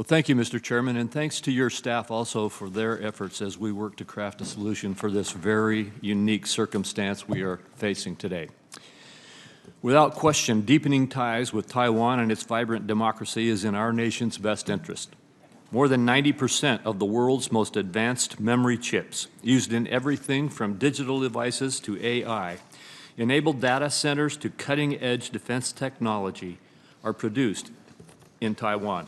Well, thank you, Mr. Chairman, and thanks to your staff also for their efforts as we work to craft a solution for this very unique circumstance we are facing today. Without question, deepening ties with Taiwan and its vibrant democracy is in our nation's best interest. More than 90% of the world's most advanced memory chips, used in everything from digital devices to AI, enable data centers to cutting-edge defense technology, are produced in Taiwan.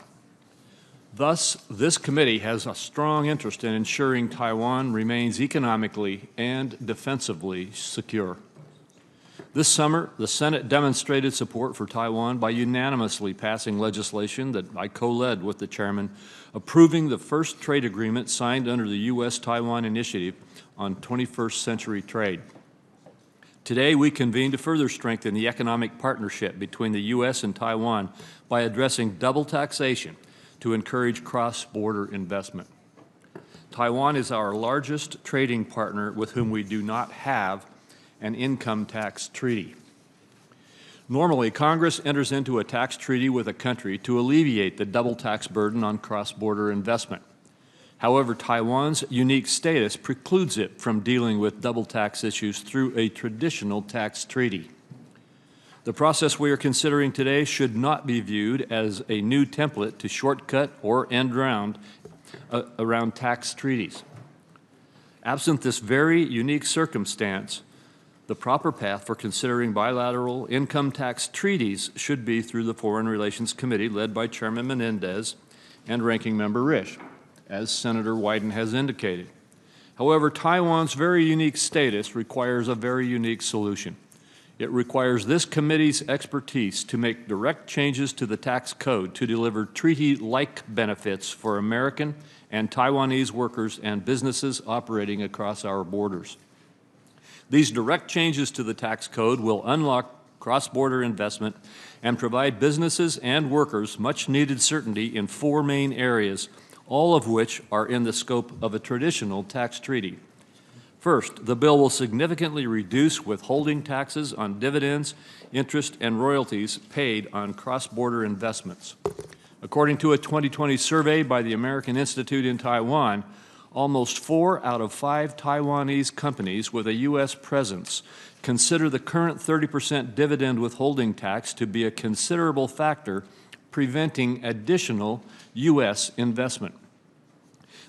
Thus, this committee has a strong interest in ensuring Taiwan remains economically and defensively secure. This summer, the Senate demonstrated support for Taiwan by unanimously passing legislation that I co-led with the chairman, approving the first trade agreement signed under the U.S.-Taiwan Initiative on 21st Century Trade. Today, we convene to further strengthen the economic partnership between the U.S. and Taiwan by addressing double taxation to encourage cross-border investment. Taiwan is our largest trading partner with whom we do not have an income tax treaty. Normally, Congress enters into a tax treaty with a country to alleviate the double tax burden on cross-border investment. However, Taiwan's unique status precludes it from dealing with double tax issues through a traditional tax treaty. The process we are considering today should not be viewed as a new template to shortcut or end around tax treaties. Absent this very unique circumstance, the proper path for considering bilateral income tax treaties should be through the Foreign Relations Committee led by Chairman Menendez and Ranking Member Risch, as Senator Wyden has indicated. However, Taiwan's very unique status requires a very unique solution. It requires this committee's expertise to make direct changes to the tax code to deliver treaty-like benefits for American and Taiwanese workers and businesses operating across our borders. These direct changes to the tax code will unlock cross-border investment and provide businesses and workers much-needed certainty in four main areas, all of which are in the scope of a traditional tax treaty. First, the bill will significantly reduce withholding taxes on dividends, interest, and royalties paid on cross-border investments. According to a 2020 survey by the American Institute in Taiwan, almost 4 out of 5 Taiwanese companies with a U.S. presence consider the current 30% dividend withholding tax to be a considerable factor preventing additional U.S. investment.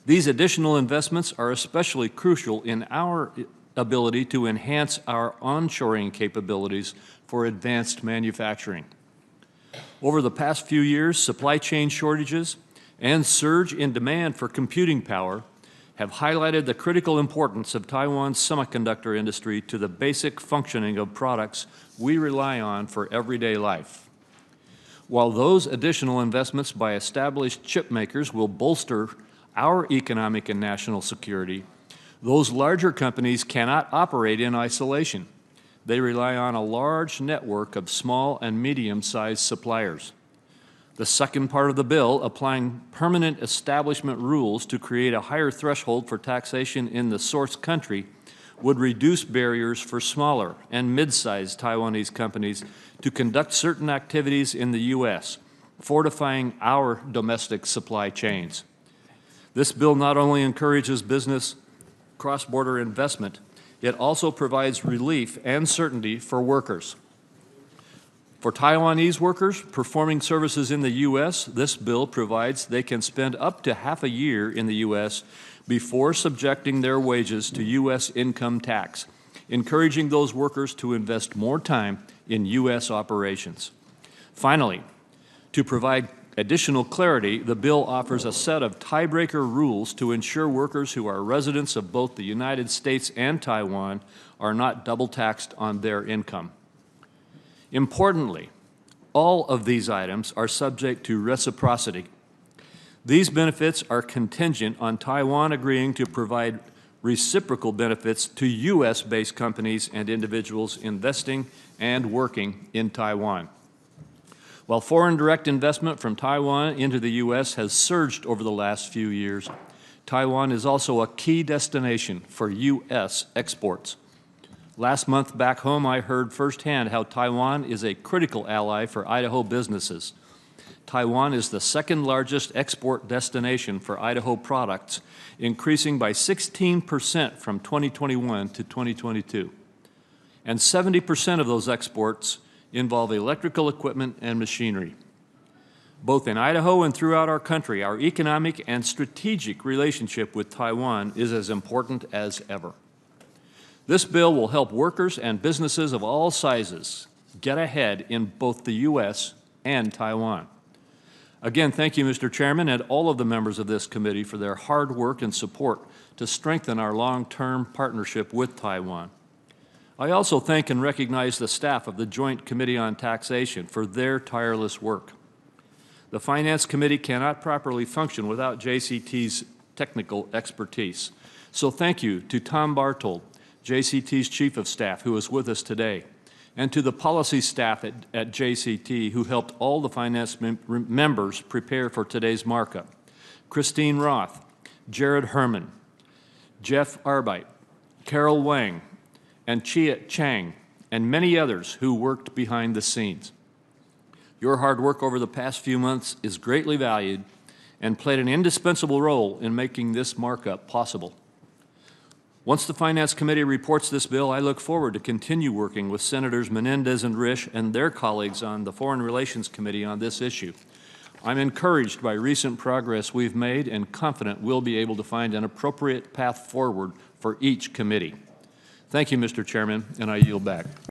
These additional investments are especially crucial in our ability to enhance our onshoring capabilities for advanced manufacturing. Over the past few years, supply chain shortages and surge in demand for computing power have highlighted the critical importance of Taiwan's semiconductor industry to the basic functioning of products we rely on for everyday life. While those additional investments by established chip makers will bolster our economic and national security, those larger companies cannot operate in isolation. They rely on a large network of small and medium-sized suppliers. The second part of the bill, applying permanent establishment rules to create a higher threshold for taxation in the source country, would reduce barriers for smaller and mid-sized Taiwanese companies to conduct certain activities in the U.S., fortifying our domestic supply chains. This bill not only encourages business cross-border investment, it also provides relief and certainty for workers. For Taiwanese workers performing services in the U.S., this bill provides they can spend up to half a year in the U.S. before subjecting their wages to U.S. income tax, encouraging those workers to invest more time in U.S. operations. Finally, to provide additional clarity, the bill offers a set of tiebreaker rules to ensure workers who are residents of both the United States and Taiwan are not double taxed on their income. Importantly, all of these items are subject to reciprocity. These benefits are contingent on Taiwan agreeing to provide reciprocal benefits to U.S.-based companies and individuals investing and working in Taiwan. While foreign direct investment from Taiwan into the U.S. has surged over the last few years, Taiwan is also a key destination for U.S. exports. Last month back home, I heard firsthand how Taiwan is a critical ally for Idaho businesses. Taiwan is the second largest export destination for Idaho products, increasing by 16% from 2021 to 2022. And 70% of those exports involve electrical equipment and machinery. Both in Idaho and throughout our country, our economic and strategic relationship with Taiwan is as important as ever. This bill will help workers and businesses of all sizes get ahead in both the U.S. and Taiwan. Again, thank you, Mr. Chairman, and all of the members of this committee for their hard work and support to strengthen our long-term partnership with Taiwan. I also thank and recognize the staff of the Joint Committee on Taxation for their tireless work. The Finance Committee cannot properly function without JCT's technical expertise. So thank you to Tom Bartold, JCT's Chief of Staff, who is with us today, and to the policy staff at JCT who helped all the finance members prepare for today's markup. Christine Roth, Jared Herman, Jeff Arbite, Carol Wang, and Chia Chang, and many others who worked behind the scenes. Your hard work over the past few months is greatly valued and played an indispensable role in making this markup possible. Once the Finance Committee reports this bill, I look forward to continue working with Senators Menendez and Risch and their colleagues on the Foreign Relations Committee on this issue. I'm encouraged by recent progress we've made and confident we'll be able to find an appropriate path forward for each committee. Thank you, Mr. Chairman, and I yield back.